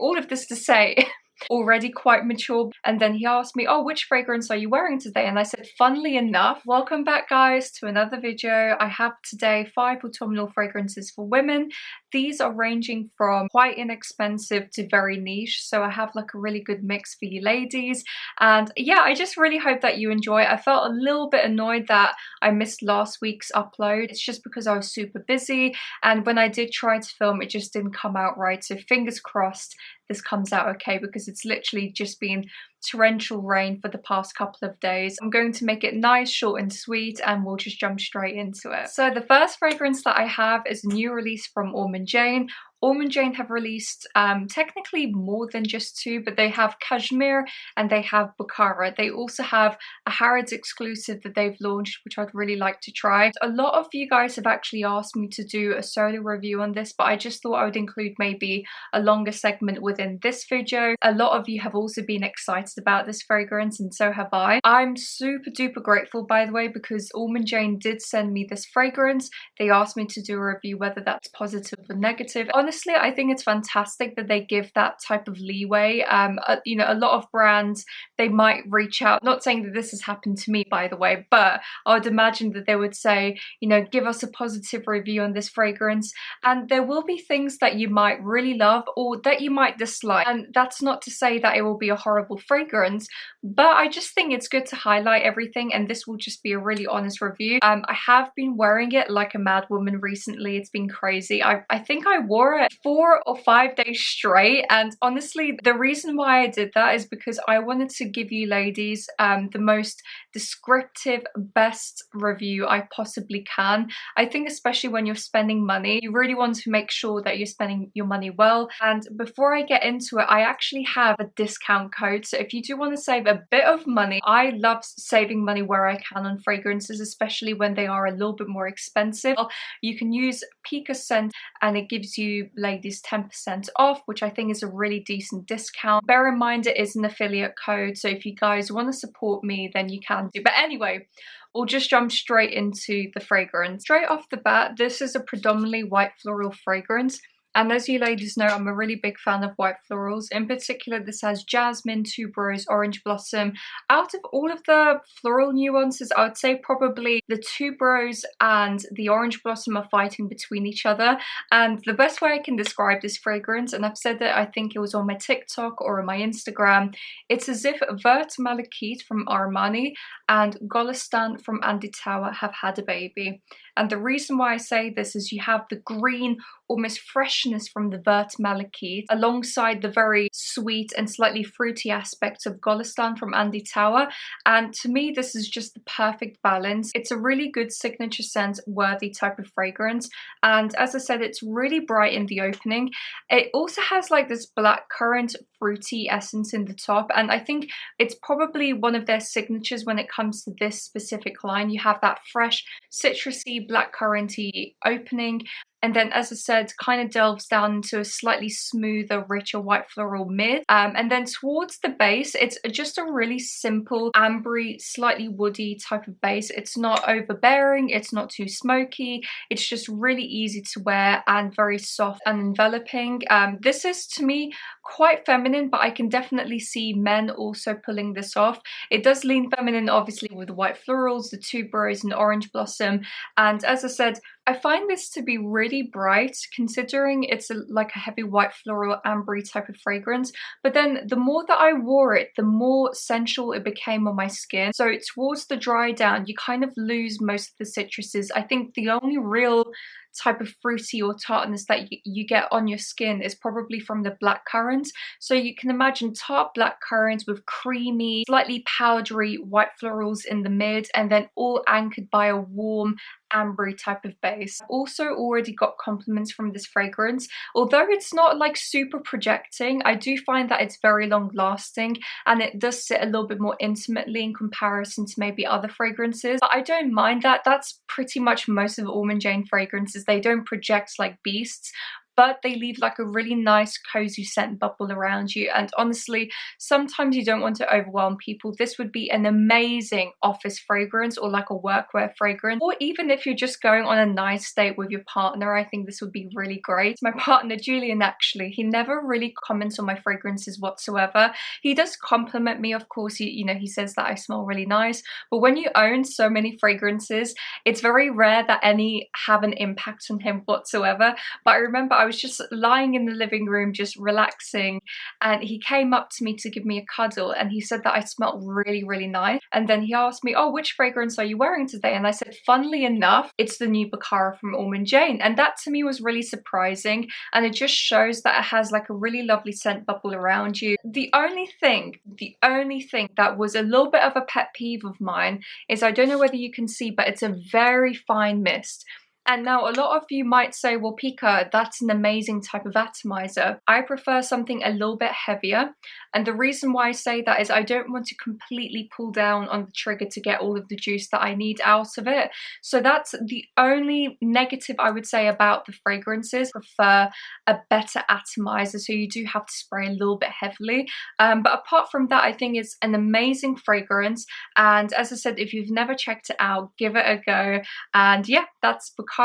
All of this to say, already quite mature. And then he asked me, oh, which fragrance are you wearing today? And I said, funnily enough, welcome back guys to another video. I have today 5 autumnal fragrances for women. These are ranging from quite inexpensive to very niche, so I have like a really good mix for you ladies. And yeah, I just really hope that you enjoy. I felt a little bit annoyed that I missed last week's upload. It's just because I was super busy, and when I did try to film, it just didn't come out right. So fingers crossed this comes out okay, because it's literally just been torrential rain for the past couple of days. I'm going to make it nice, short and sweet, and we'll just jump straight into it. So the first fragrance that I have is a new release from Ormonde. Ormonde have released technically more than just 2, but they have Cashmere and they have Bukhara. They also have a Harrods exclusive that they've launched, which I'd really like to try. A lot of you guys have actually asked me to do a solo review on this, but I just thought I would include maybe a longer segment within this video. A lot of you have also been excited about this fragrance, and so have I. I'm super duper grateful, by the way, because Ormonde did send me this fragrance. They asked me to do a review, whether that's positive or negative. Honestly, I think it's fantastic that they give that type of leeway. You know, a lot of brands, they might reach out, not saying that this has happened to me, by the way, but I would imagine that they would say, you know, give us a positive review on this fragrance, and there will be things that you might really love or that you might dislike. And that's not to say that it will be a horrible fragrance, but I just think it's good to highlight everything, and this will just be a really honest review. I have been wearing it like a mad woman recently. It's been crazy. I think I wore it 4 or 5 days straight, and honestly the reason why I did that is because I wanted to give you ladies the most descriptive, best review I possibly can. I think especially when you're spending money, you really want to make sure that you're spending your money well. And before I get into it, I actually have a discount code, so if you do want to save a bit of money, I love saving money where I can on fragrances, especially when they are a little bit more expensive. You can use Scent and it gives you ladies 10% off, which I think is a really decent discount. Bear in mind it is an affiliate code, so if you guys want to support me, then you can do. But anyway, we'll just jump straight into the fragrance. Straight off the bat, this is a predominantly white floral fragrance. And as you ladies know, I'm a really big fan of white florals. In particular, this has jasmine, tuberose, orange blossom. Out of all of the floral nuances, I would say probably the tuberose and the orange blossom are fighting between each other. And the best way I can describe this fragrance, and I've said that, I think it was on my TikTok or on my Instagram, it's as if Vert Malachite from Armani and Golistan from Andy Tower have had a baby. And the reason why I say this is you have the green, almost freshness from the Vert Malachite alongside the very sweet and slightly fruity aspects of Golistan from Andy Tower. And to me, this is just the perfect balance. It's a really good signature scent worthy type of fragrance. And as I said, it's really bright in the opening. It also has like this blackcurrant fruity essence in the top, and I think it's probably one of their signatures when it comes to this specific line. You have that fresh citrusy blackcurranty opening, and then, as I said, kind of delves down into a slightly smoother, richer white floral mid. And then towards the base, it's just a really simple, ambery, slightly woody type of base. It's not overbearing, it's not too smoky. It's just really easy to wear and very soft and enveloping. This is, to me, quite feminine, but I can definitely see men also pulling this off. It does lean feminine, obviously, with the white florals, the tuberose and orange blossom. And as I said, I find this to be really bright, considering it's like a heavy white floral ambery type of fragrance. But then the more that I wore it, the more sensual it became on my skin. So towards the dry down, you kind of lose most of the citruses. I think the only real type of fruity or tartness that you get on your skin is probably from the blackcurrant. So you can imagine tart blackcurrant with creamy, slightly powdery white florals in the mid, and then all anchored by a warm ambery type of base. I've also already got compliments from this fragrance. Although it's not like super projecting, I do find that it's very long lasting, and it does sit a little bit more intimately in comparison to maybe other fragrances. But I don't mind that. That's pretty much most of Ormonde fragrances. They don't project like beasts. but they leave like a really nice cozy scent bubble around you. And honestly, sometimes you don't want to overwhelm people. This would be an amazing office fragrance or like a workwear fragrance, or even if you're just going on a nice date with your partner, I think this would be really great. My partner Julian, actually, he never really comments on my fragrances whatsoever. He does compliment me, of course. He says that I smell really nice, but when you own so many fragrances, it's very rare that any have an impact on him whatsoever. But I remember I was just lying in the living room just relaxing, and he came up to me to give me a cuddle, and he said that I smelled really, really nice. And then he asked me, oh, which fragrance are you wearing today? And I said, funnily enough, it's the new Bukhara from Ormonde. And that to me was really surprising, and it just shows that it has like a really lovely scent bubble around you. The only thing that was a little bit of a pet peeve of mine is, I don't know whether you can see, but it's a very fine mist. And now a lot of you might say, well, Pika, that's an amazing type of atomizer. I prefer something a little bit heavier. And the reason why I say that is I don't want to completely pull down on the trigger to get all of the juice that I need out of it. So that's the only negative I would say about the fragrances. I prefer a better atomizer, so you do have to spray a little bit heavily. But apart from that, I think it's an amazing fragrance. And as I said, if you've never checked it out, give it a go. And yeah, that's Bukhara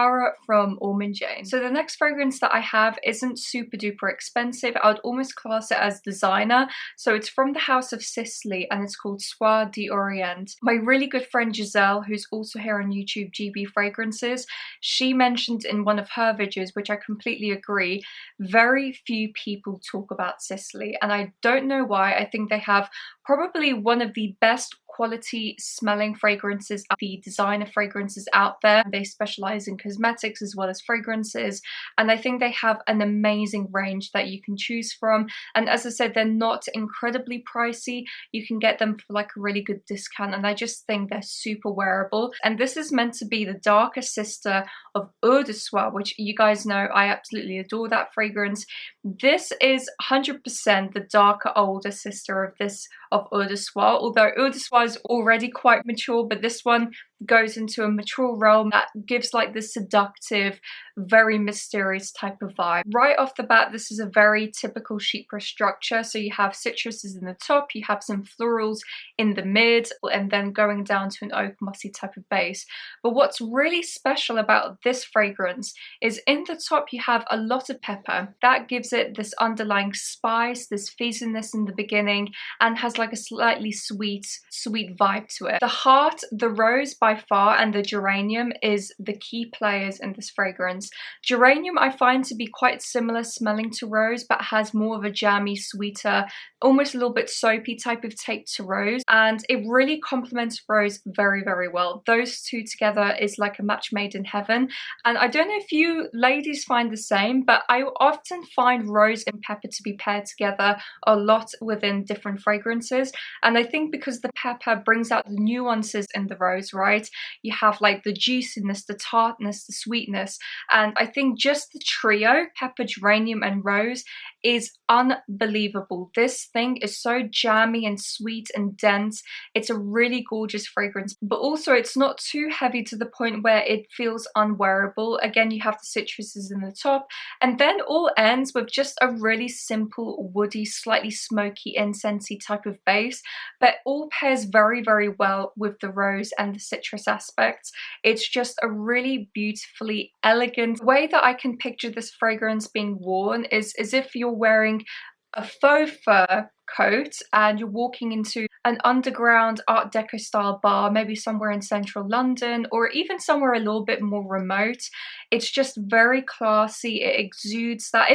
from Ormonde. So the next fragrance that I have isn't super duper expensive. I would almost class it as designer. So it's from the house of Sisley, and it's called Soire d'Orient. My really good friend Giselle, who's also here on YouTube, GB Fragrances, she mentioned in one of her videos, which I completely agree, very few people talk about Sisley, and I don't know why. I think they have probably one of the best quality smelling fragrances, the designer fragrances out there. They specialize in cosmetics as well as fragrances, and I think they have an amazing range that you can choose from. And as I said, they're not incredibly pricey. You can get them for like a really good discount, and I just think they're super wearable. And this is meant to be the darker sister of Eau de Soie, which you guys know I absolutely adore that fragrance. This is 100% the darker older sister of Eau de Soie, although Eau de Soie is already quite mature, but this one goes into a mature realm that gives like this seductive, very mysterious type of vibe. Right off the bat, this is a very typical chypre structure. So you have citruses in the top, you have some florals in the mid, and then going down to an oak mossy type of base. But what's really special about this fragrance is in the top you have a lot of pepper. That gives it this underlying spice, this fizziness in the beginning, and has like a slightly sweet vibe to it. The heart, the rose by far, and the geranium is the key players in this fragrance. Geranium I find to be quite similar smelling to rose, but has more of a jammy, sweeter, almost a little bit soapy type of take to rose, and it really complements rose very, very well. Those two together is like a match made in heaven. And I don't know if you ladies find the same, but I often find rose and pepper to be paired together a lot within different fragrances. And I think because the pepper brings out the nuances in the rose, right? You have like the juiciness, the tartness, the sweetness, and I think just the trio, pepper, geranium and rose, is unbelievable. This thing is so jammy and sweet and dense. It's a really gorgeous fragrance, but also it's not too heavy to the point where it feels unwearable. Again, you have the citruses in the top, and then all ends with just a really simple, woody, slightly smoky, incensey type of base, but all pairs very, very well with the rose and the citrus aspects. It's just a really beautifully elegant the way that I can picture this fragrance being worn is as if you're wearing a faux fur coat and you're walking into an underground Art Deco style bar, maybe somewhere in central London or even somewhere a little bit more remote. It's just very classy. It exudes that.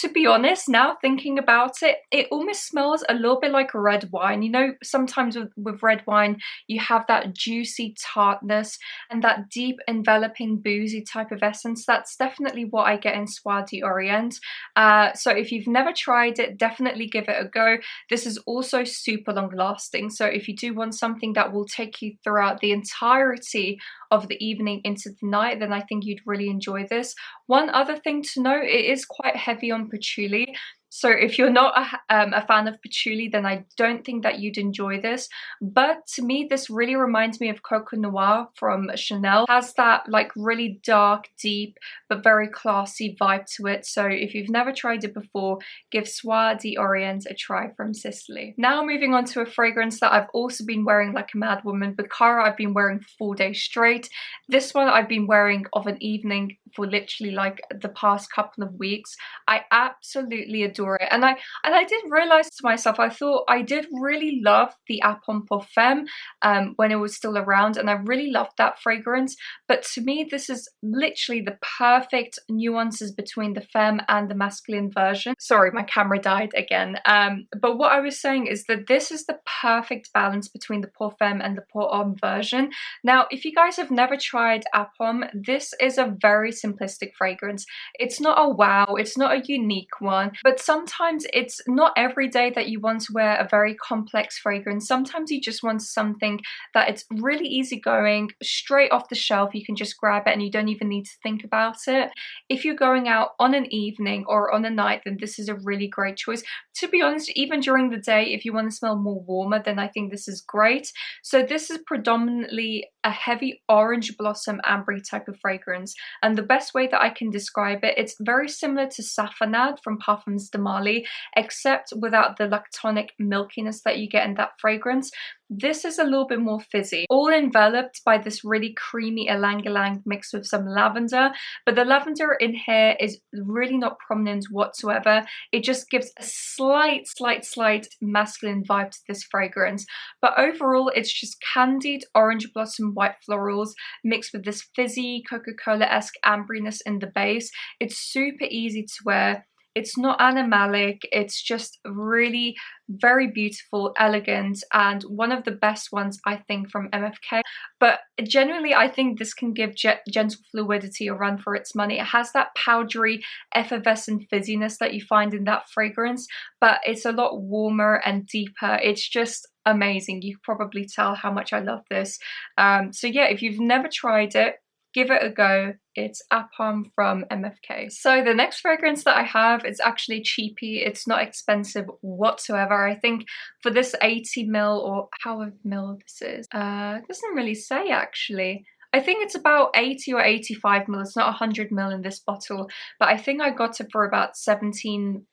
To be honest, now thinking about it, it almost smells a little bit like red wine. You know, sometimes with red wine, you have that juicy tartness and that deep enveloping boozy type of essence. That's definitely what I get in Soire d'Orient. So if you've never tried it, definitely give it a go. This is also super long lasting, so if you do want something that will take you throughout the entirety of the evening into the night, then I think you'd really enjoy this. One other thing to note, it is quite heavy on patchouli. So if you're not a fan of patchouli, then I don't think that you'd enjoy this. But to me, this really reminds me of Coco Noir from Chanel. It has that like really dark, deep, but very classy vibe to it. So if you've never tried it before, give Soire d'Orient a try from Sisley. Now moving on to a fragrance that I've also been wearing like a mad woman. Bukhara I've been wearing 4 days straight. This one I've been wearing of an evening for literally like the past couple of weeks. I absolutely adore it, and I did realize to myself, I thought I did really love the APOM perfume when it was still around, and I really loved that fragrance. But to me, this is literally the perfect nuances between the femme and the masculine version. Sorry, my camera died again. But what I was saying is that this is the perfect balance between the pour femme and the pour homme version. Now, if you guys have never tried APOM, this is a very simplistic fragrance. It's not a wow, it's not a unique one, but sometimes it's not every day that you want to wear a very complex fragrance. Sometimes you just want something that it's really easygoing, straight off the shelf. You can just grab it and you don't even need to think about it. If you're going out on an evening or on a night, then this is a really great choice. To be honest, even during the day, if you want to smell more warmer, then I think this is great. So this is predominantly a heavy orange blossom ambery type of fragrance, and the best way that I can describe it, it's very similar to Safanad from Parfums de Mali, except without the lactonic milkiness that you get in that fragrance. This is a little bit more fizzy, all enveloped by this really creamy ylang-ylang mixed with some lavender, but the lavender in here is really not prominent whatsoever. It just gives a slight masculine vibe to this fragrance, but overall it's just candied orange blossom white florals mixed with this fizzy Coca-Cola-esque amberiness in the base. It's super easy to wear. It's not animalic, it's just really very beautiful, elegant, and one of the best ones I think from MFK. But generally I think this can give Gentle Fluidity a run for its money. It has that powdery, effervescent fizziness that you find in that fragrance, but it's a lot warmer and deeper. It's just amazing. You can probably tell how much I love this. So yeah, if you've never tried it, give it a go. It's APOM from MFK. So the next fragrance that I have, it's actually cheapy. It's not expensive whatsoever. I think for this 80 ml or however ml this is, it doesn't really say actually. I think it's about 80 or 85 ml. It's not 100 ml in this bottle, but I think I got it for about 16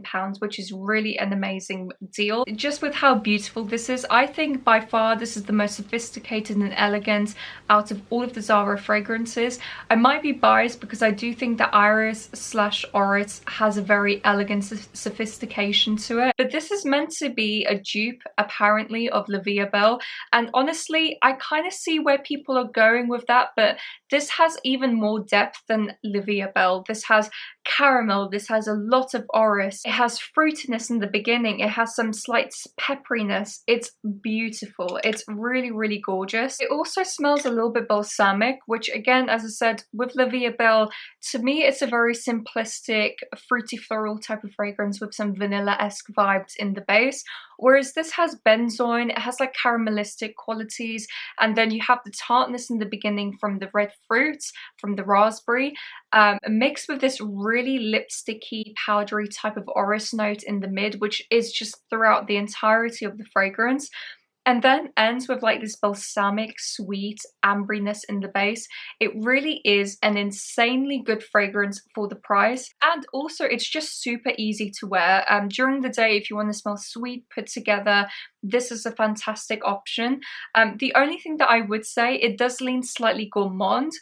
pounds, which is really an amazing deal. Just with how beautiful this is, I think by far this is the most sophisticated and elegant out of all of the ZARA fragrances. I might be biased because I do think that Iris/Oris has a very elegant sophistication to it, but this is meant to be a dupe apparently of La Vie Belle, and honestly I kind of see where people are going with that, but this has even more depth than La Vie Belle. This has caramel, this has a lot of orris, it has fruitiness in the beginning, it has some slight pepperiness. It's beautiful. It's really gorgeous. It also smells a little bit balsamic, which again, as I said, with La Vie Belle, to me it's a very simplistic fruity floral type of fragrance with some vanilla-esque vibes in the base, whereas this has benzoin, it has like caramelistic qualities, and then you have the tartness in the beginning from the red fruits, from the raspberry, mixed with this really lipsticky, powdery type of orris note in the mid, which is just throughout the entirety of the fragrance. And then ends with like this balsamic, sweet amberiness in the base. It really is an insanely good fragrance for the price. And also it's just super easy to wear. During the day, if you want to smell sweet, put together, this is a fantastic option. The only thing that I would say, it does lean slightly gourmand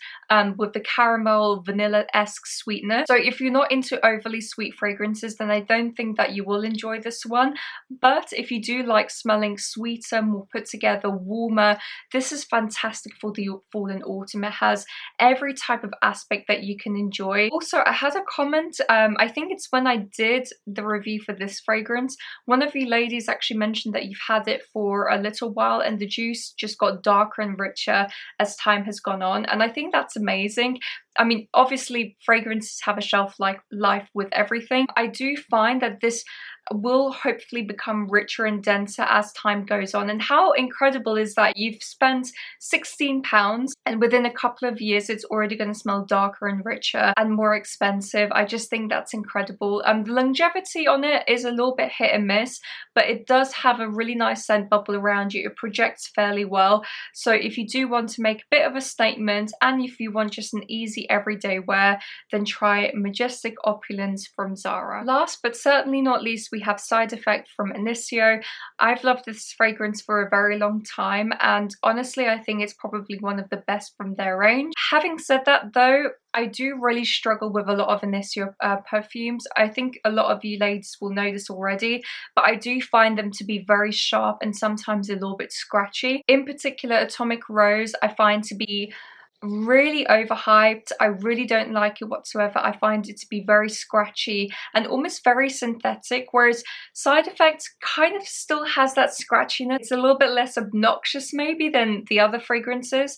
with the caramel vanilla-esque sweetness. So if you're not into overly sweet fragrances, then I don't think that you will enjoy this one. But if you do like smelling sweeter, more put together, warmer, this is fantastic for the fall and autumn. It has every type of aspect that you can enjoy. Also, I had a comment, I think it's when I did the review for this fragrance, one of you ladies actually mentioned that you've had it for a little while and the juice just got darker and richer as time has gone on, and I think that's amazing. I mean, obviously fragrances have a shelf life with everything. I do find that this will hopefully become richer and denser as time goes on. And how incredible is that? You've spent £16 and within a couple of years it's already going to smell darker and richer and more expensive. I just think that's incredible. The longevity on it is a little bit hit and miss, but it does have a really nice scent bubble around you. It projects fairly well. So if you do want to make a bit of a statement, and if you want just an easy everyday wear, then try Majestic Opulence from ZARA. Last but certainly not least, we have Side Effect from Initio. I've loved this fragrance for a very long time, and honestly I think it's probably one of the best from their range. Having said that though, I do really struggle with a lot of Initio perfumes. I think a lot of you ladies will know this already, but I do find them to be very sharp and sometimes a little bit scratchy. In particular, Atomic Rose I find to be really overhyped. I really don't like it whatsoever. I find it to be very scratchy and almost very synthetic, whereas Side Effect kind of still has that scratchiness. It's a little bit less obnoxious maybe than the other fragrances.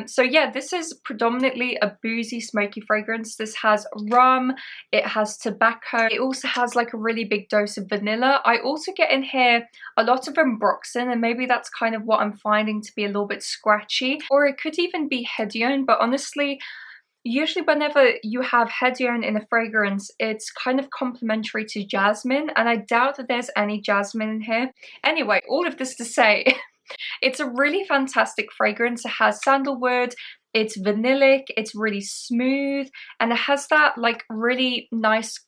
So yeah, this is predominantly a boozy, smoky fragrance. This has rum, it has tobacco, it also has like a really big dose of vanilla. I also get in here a lot of ambroxan, and maybe that's kind of what I'm finding to be a little bit scratchy. Or it could even be hedione, but honestly, usually whenever you have hedione in a fragrance, it's kind of complementary to jasmine, and I doubt that there's any jasmine in here. Anyway, all of this to say, it's a really fantastic fragrance. It has sandalwood, it's vanillic, it's really smooth, and it has that like really nice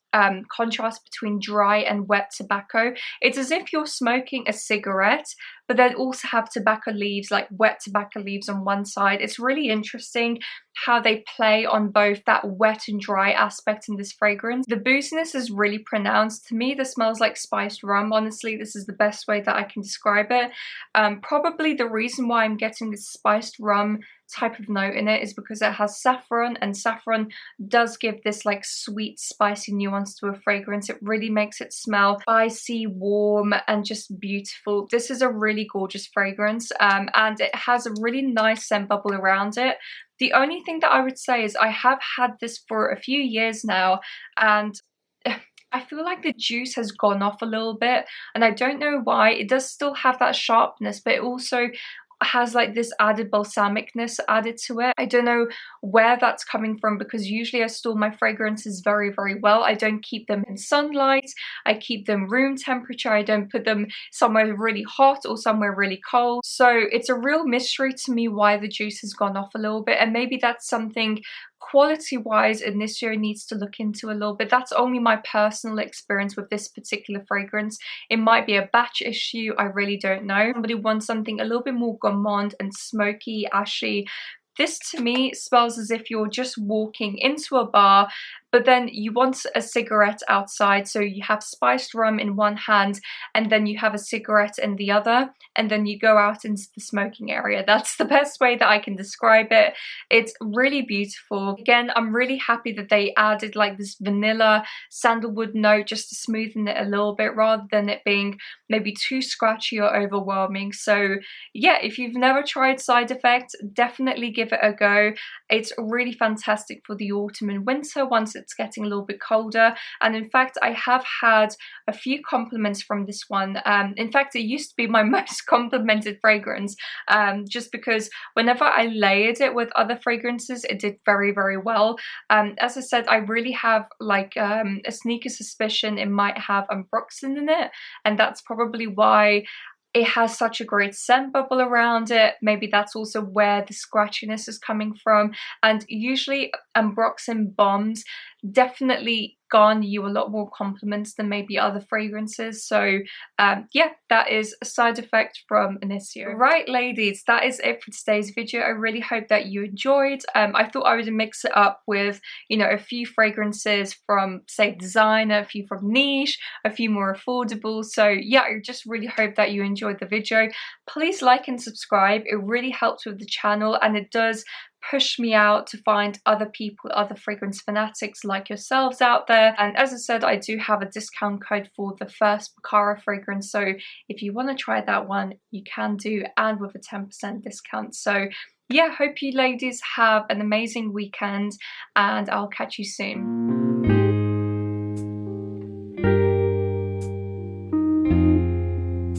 contrast between dry and wet tobacco. It's as if you're smoking a cigarette, but then also have tobacco leaves, like wet tobacco leaves on one side. It's really interesting how they play on both that wet and dry aspect in this fragrance. The booziness is really pronounced. To me, this smells like spiced rum. Honestly, this is the best way that I can describe it. Probably the reason why I'm getting this spiced rum type of note in it is because it has saffron, and saffron does give this like sweet, spicy nuance to a fragrance. It really makes it smell spicy, warm, and just beautiful. This is a really gorgeous fragrance, and it has a really nice scent bubble around it. The only thing that I would say is I have had this for a few years now, and I feel like the juice has gone off a little bit, and I don't know why. It does still have that sharpness, but it also has like this added balsamicness added to it. I don't know where that's coming from, because usually I store my fragrances very, very well. I don't keep them in sunlight. I keep them room temperature. I don't put them somewhere really hot or somewhere really cold. So it's a real mystery to me why the juice has gone off a little bit, and maybe that's something quality-wise Initio needs to look into a little bit. That's only my personal experience with this particular fragrance. It might be a batch issue, I really don't know. Somebody wants something a little bit more gourmand and smoky, ashy. This to me smells as if you're just walking into a bar, but then you want a cigarette outside, so you have spiced rum in one hand and then you have a cigarette in the other, and then you go out into the smoking area. That's the best way that I can describe it. It's really beautiful. Again, I'm really happy that they added like this vanilla sandalwood note just to smoothen it a little bit, rather than it being maybe too scratchy or overwhelming. So yeah, if you've never tried Side Effect, definitely give it a go. It's really fantastic for the autumn and winter once it's getting a little bit colder. And in fact, I have had a few compliments from this one. In fact, it used to be my most complimented fragrance, just because whenever I layered it with other fragrances, it did very, very well. As I said, I really have like a sneaky suspicion it might have ambroxan in it, and that's probably why it has such a great scent bubble around it. Maybe that's also where the scratchiness is coming from. And usually ambroxan bombs definitely garner you a lot more compliments than maybe other fragrances. So yeah, that is a Side Effect from Initio. Right, ladies, that is it for today's video. I really hope that you enjoyed. I thought I would mix it up with, you know, a few fragrances from, say, designer, a few from niche, a few more affordable. So yeah, I just really hope that you enjoyed the video. Please like and subscribe. It really helps with the channel, and it does push me out to find other people, other fragrance fanatics like yourselves out there. And as I said, I do have a discount code for the first Bukhara fragrance, so if you want to try that one, you can do, and with a 10% discount. So Yeah, hope you ladies have an amazing weekend and I'll catch you soon.